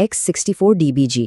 X64DBG۔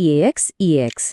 EAX،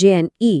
JNE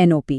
NOP،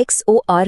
XOR